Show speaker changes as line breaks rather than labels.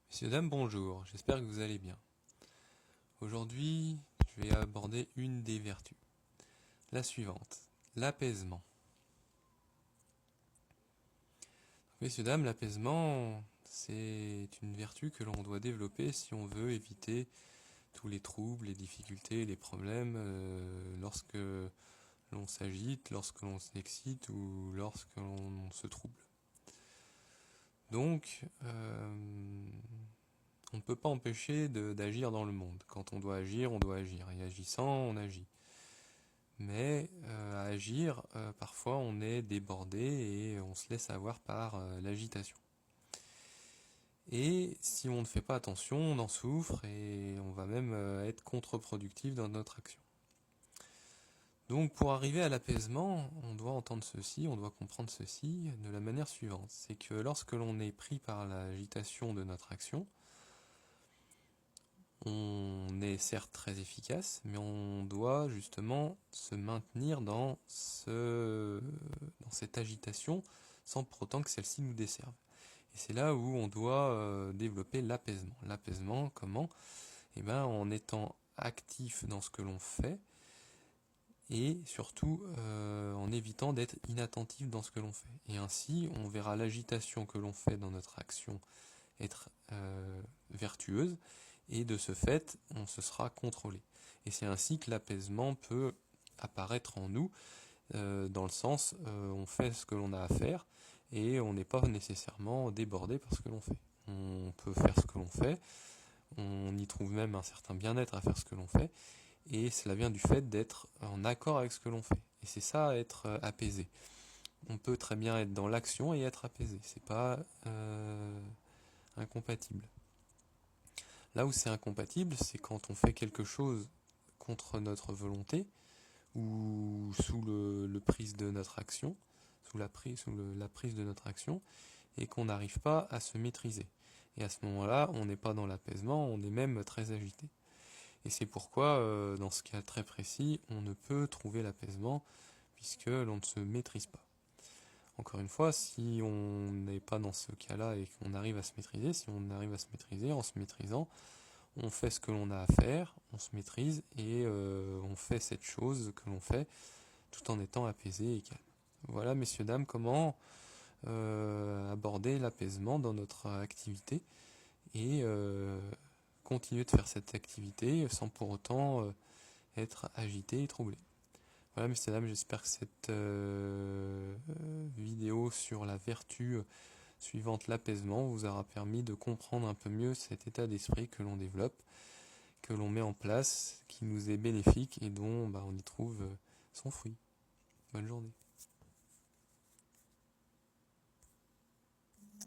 Messieurs, dames, bonjour, j'espère que vous allez bien. Aujourd'hui, je vais aborder une des vertus. La suivante, l'apaisement. Messieurs, dames, l'apaisement, c'est une vertu que l'on doit développer si on veut éviter tous les troubles, les difficultés, les problèmes lorsque l'on s'agite, lorsque l'on s'excite ou lorsque l'on se trouble. Donc, on ne peut pas empêcher d'agir dans le monde. Quand on doit agir, on doit agir. Et agissant, on agit. Mais à agir, parfois on est débordé et on se laisse avoir par l'agitation. Et si on ne fait pas attention, on en souffre et on va même être contre-productif dans notre action. Donc pour arriver à l'apaisement, on doit entendre ceci, on doit comprendre ceci de la manière suivante. C'est que lorsque l'on est pris par l'agitation de notre action, on est certes très efficace, mais on doit justement se maintenir dans cette agitation sans pour autant que celle-ci nous desserve. Et c'est là où on doit développer l'apaisement. L'apaisement, comment? Eh bien, en étant actif dans ce que l'on fait et surtout en évitant d'être inattentif dans ce que l'on fait. Et ainsi, on verra l'agitation que l'on fait dans notre action être vertueuse, et de ce fait, on se sera contrôlé. Et c'est ainsi que l'apaisement peut apparaître en nous, dans le sens, on fait ce que l'on a à faire, et on n'est pas nécessairement débordé par ce que l'on fait. On peut faire ce que l'on fait, on y trouve même un certain bien-être à faire ce que l'on fait, et cela vient du fait d'être en accord avec ce que l'on fait. Et c'est ça, être apaisé. On peut très bien être dans l'action et être apaisé. C'est pas incompatible. Là où c'est incompatible, c'est quand on fait quelque chose contre notre volonté ou sous le prise de notre action, sous la prise de notre action, et qu'on n'arrive pas à se maîtriser. Et à ce moment-là, on n'est pas dans l'apaisement, on est même très agité. Et c'est pourquoi, dans ce cas très précis, on ne peut trouver l'apaisement puisque l'on ne se maîtrise pas. Encore une fois, si on n'est pas dans ce cas-là et qu'on arrive à se maîtriser, si on arrive à se maîtriser, en se maîtrisant, on fait ce que l'on a à faire, on se maîtrise et on fait cette chose que l'on fait tout en étant apaisé et calme. Voilà, messieurs, dames, comment aborder l'apaisement dans notre activité et continuer de faire cette activité sans pour autant être agité et troublé. Voilà, messieurs, dames, j'espère que cette vidéo sur la vertu suivante, l'apaisement, vous aura permis de comprendre un peu mieux cet état d'esprit que l'on développe, que l'on met en place, qui nous est bénéfique et dont on y trouve son fruit. Bonne journée.